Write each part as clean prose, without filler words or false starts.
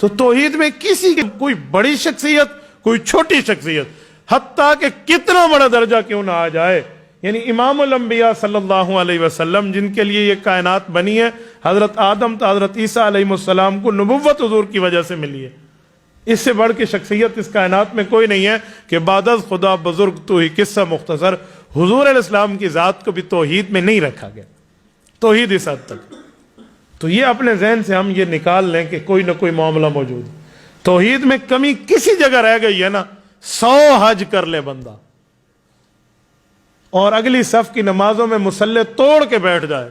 تو توحید میں کسی کی کوئی بڑی شخصیت کوئی چھوٹی شخصیت، حتیٰ کہ کتنا بڑا درجہ کیوں نہ آ جائے، یعنی امام الانبیاء صلی اللہ علیہ وسلم جن کے لیے یہ کائنات بنی ہے، حضرت آدم تا حضرت عیسیٰ علیہ السلام کو نبوت حضور کی وجہ سے ملی ہے، اس سے بڑھ کے شخصیت اس کائنات میں کوئی نہیں ہے کہ بعد از خدا بزرگ تو ہی قصہ مختصر، حضور علیہ السلام کی ذات کو بھی توحید میں نہیں رکھا گیا، توحید اس حد تک۔ تو یہ اپنے ذہن سے ہم یہ نکال لیں کہ کوئی نہ کوئی معاملہ موجود ہے، توحید میں کمی کسی جگہ رہ گئی ہے نا، 100 حج کر لے بندہ اور اگلی صف کی نمازوں میں مصلی توڑ کے بیٹھ جائے،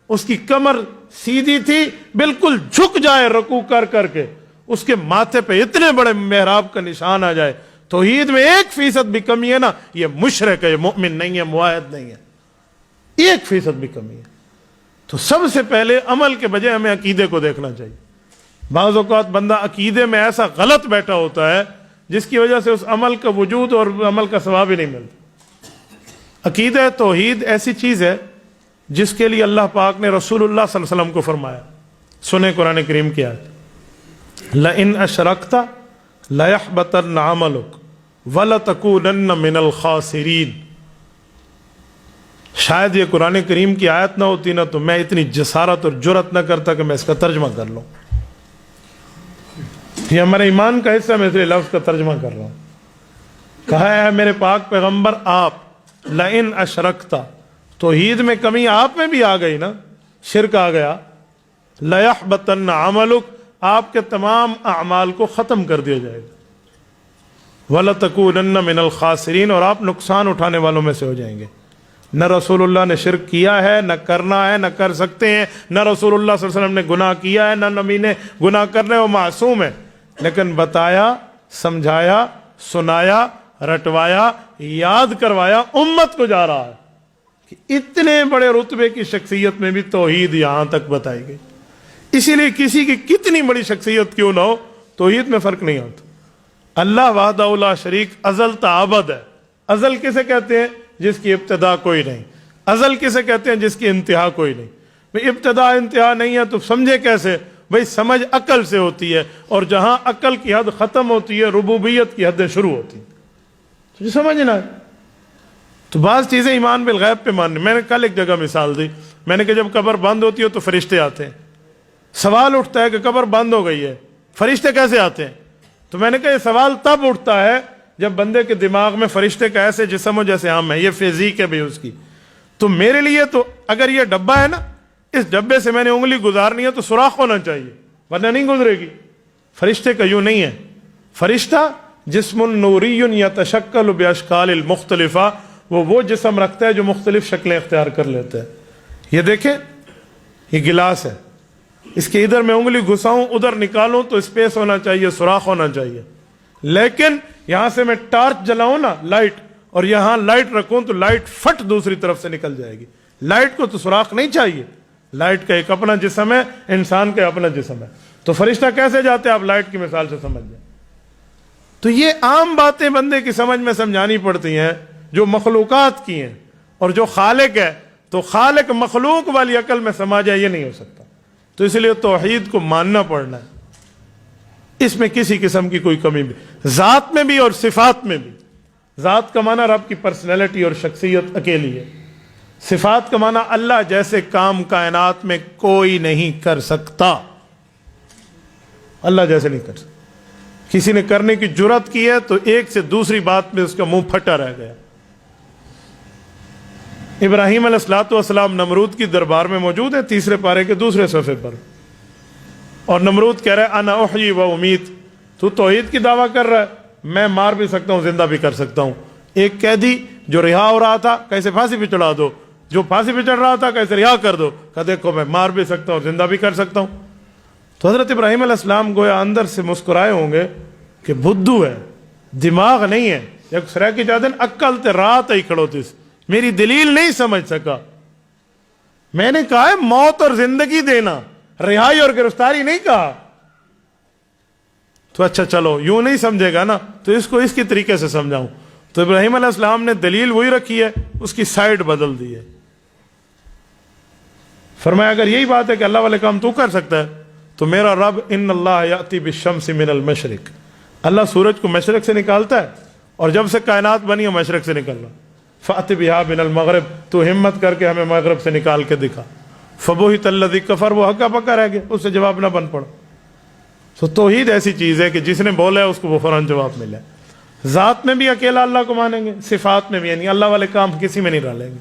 اس کی کمر سیدھی تھی بالکل جھک جائے رکوع کر کر کے، اس کے ماتھے پہ اتنے بڑے محراب کا نشان آ جائے، توحید میں 1% بھی کمی ہے نا، یہ مشرک ہے، یہ مومن نہیں ہے، موحد نہیں ہے، 1% بھی کمی ہے۔ تو سب سے پہلے عمل کے بجائے ہمیں عقیدے کو دیکھنا چاہیے۔ بعض اوقات بندہ عقیدے میں ایسا غلط بیٹھا ہوتا ہے جس کی وجہ سے اس عمل کا وجود اور عمل کا ثواب ہی نہیں ملتا۔ عقیدہ توحید ایسی چیز ہے جس کے لیے اللہ پاک نے رسول اللہ صلی اللہ علیہ وسلم کو فرمایا، سنیں قرآن کریم کی آیت، لَإِنْ أَشْرَكْتَ لَيَحْبَطَنَّ عَمَلُكَ وَلَتَكُونَنَّ مِنَ الْخَاسِرِينَ۔ شاید یہ قرآن کریم کی آیت نہ ہوتی نا تو میں اتنی جسارت اور جرت نہ کرتا کہ میں اس کا ترجمہ کر لوں، یہ ہمارے ایمان کا حصہ، میں اس لیے لفظ کا ترجمہ کر رہا ہوں۔ کہا ہے میرے پاک پیغمبر آپ، لَإِنْ أَشْرَكْتَ، توحید میں کمی آپ میں بھی آ گئی نا، شرک آ گیا، لَيَحْبَطَنَّ عَمَلُكَ، آپ کے تمام اعمال کو ختم کر دیا جائے گا، وَلَتَكُونَنَّ مِنَ الْخَاسِرِينَ، اور آپ نقصان اٹھانے والوں میں سے ہو جائیں گے۔ نہ رسول اللہ نے شرک کیا ہے، نہ کرنا ہے، نہ کر سکتے ہیں، نہ رسول اللہ صلی اللہ علیہ وسلم نے گناہ کیا ہے، نہ نبی نے گناہ کرنے، وہ معصوم ہے، لیکن بتایا، سمجھایا، سنایا، رٹوایا، یاد کروایا، امت کو جا رہا ہے کہ اتنے بڑے رتبے کی شخصیت میں بھی توحید یہاں تک بتائی گئی۔ اسی لیے کسی کی کتنی بڑی شخصیت کیوں نہ ہو، توحید میں فرق نہیں ہوتا۔ اللہ وحدہ لا شریک ازل تا ابد ہے۔ ازل کسے کہتے ہیں؟ جس کی ابتدا کوئی نہیں۔ ازل کسے کہتے ہیں؟ جس کی انتہا کوئی نہیں۔ بھئی ابتدا انتہا نہیں ہے تو سمجھے کیسے؟ بھئی سمجھ عقل سے ہوتی ہے، اور جہاں عقل کی حد ختم ہوتی ہے ربوبیت کی حدیں شروع ہوتی ہیں، تو سمجھنا ہے۔ تو بعض چیزیں ایمان بالغیب پہ ماننے، میں نے کل ایک جگہ مثال دی، میں نے کہا جب قبر بند ہوتی ہے تو فرشتے آتے ہیں، سوال اٹھتا ہے کہ قبر بند ہو گئی ہے، فرشتے کیسے آتے ہیں؟ تو میں نے کہا یہ سوال تب اٹھتا ہے جب بندے کے دماغ میں فرشتے کا ایسے جسم ہو جیسے ہم ہیں، یہ فزیک ہے بھی اس کی۔ تو میرے لیے تو اگر یہ ڈبہ ہے نا، اس ڈبے سے میں نے انگلی گزارنی ہے تو سوراخ ہونا چاہیے ورنہ نہیں گزرے گی۔ فرشتے کا یوں نہیں ہے، فرشتہ جسم نوری یتشکل باشکال المختلفہ، وہ جسم رکھتا ہے جو مختلف شکلیں اختیار کر لیتا ہے۔ یہ دیکھیں، یہ گلاس ہے، اس کے ادھر میں انگلی گھساؤں ادھر نکالوں تو اسپیس ہونا چاہیے، سوراخ ہونا چاہیے، لیکن یہاں سے میں ٹارچ جلاؤں نا لائٹ، اور یہاں لائٹ رکھوں تو لائٹ فٹ دوسری طرف سے نکل جائے گی۔ لائٹ کو تو سوراخ نہیں چاہیے، لائٹ کا ایک اپنا جسم ہے، انسان کا اپنا جسم ہے، تو فرشتہ کیسے جاتے ہیں آپ لائٹ کی مثال سے سمجھ جائیں۔ تو یہ عام باتیں بندے کی سمجھ میں سمجھانی پڑتی ہیں جو مخلوقات کی ہیں، اور جو خالق ہے تو خالق مخلوق والی عقل میں سما جائے، یہ نہیں ہو سکتا۔ تو اس لیے توحید کو ماننا پڑنا ہے، اس میں کسی قسم کی کوئی کمی بھی، ذات میں بھی اور صفات میں بھی۔ ذات کا معنی رب کی پرسنالٹی اور شخصیت اکیلی ہے، صفات کا معنی اللہ جیسے کام کائنات میں کوئی نہیں کر سکتا، اللہ جیسے نہیں کر سکتا۔ کسی نے کرنے کی جرات کی ہے تو ایک سے دوسری بات میں اس کا منہ پھٹا رہ گیا۔ ابراہیم علیہ السلام نمرود کی دربار میں موجود ہے، 3 پارے کے 2 صفحے پر، اور نمرود کہہ رہا ہے انا احیی و امید، تو توحید کی دعویٰ کر رہا ہے، میں مار بھی سکتا ہوں زندہ بھی کر سکتا ہوں۔ ایک قیدی جو رہا ہو رہا تھا کیسے پھانسی پہ چڑھا دو، جو پھانسی پہ چڑھ رہا تھا کیسے رہا کر دو، کہ دیکھو میں مار بھی سکتا ہوں زندہ بھی کر سکتا ہوں۔ تو حضرت ابراہیم علیہ السلام گویا اندر سے مسکرائے ہوں گے کہ بدھو ہے، دماغ نہیں ہے، ایک سرہ کی جادن عقل تے رات ہی کھڑو تیس، میری دلیل نہیں سمجھ سکا۔ میں نے کہا ہے موت اور زندگی دینا، رہائی اور گرفتاری نہیں کہا۔ تو اچھا چلو یوں نہیں سمجھے گا نا، تو اس کو اس کی طریقے سے سمجھاؤں۔ تو ابراہیم علیہ السلام نے دلیل وہی رکھی ہے، اس کی سائڈ بدل دی ہے۔ فرمایا اگر یہی بات ہے کہ اللہ والے کام تو کر سکتا ہے تو میرا رب ان اللہ یاتی بالشمس من المشرق، اللہ سورج کو مشرق سے نکالتا ہے، اور جب سے کائنات بنی ہے مشرق سے نکل رہا، فأت بہا من المغرب، تو ہمت کر کے ہمیں مغرب سے نکال کے دکھا، فبہت الذی کفر، وہ ہکا پکا رہ گیا، اس سے جواب نہ بن پڑا۔ تو توحید ایسی چیز ہے کہ جس نے بولا ہے اس کو وہ فوراً جواب ملا ہے۔ ذات میں بھی اکیلا اللہ کو مانیں گے، صفات میں بھی، یعنی اللہ والے کام کسی میں نہیں ڈالیں گے۔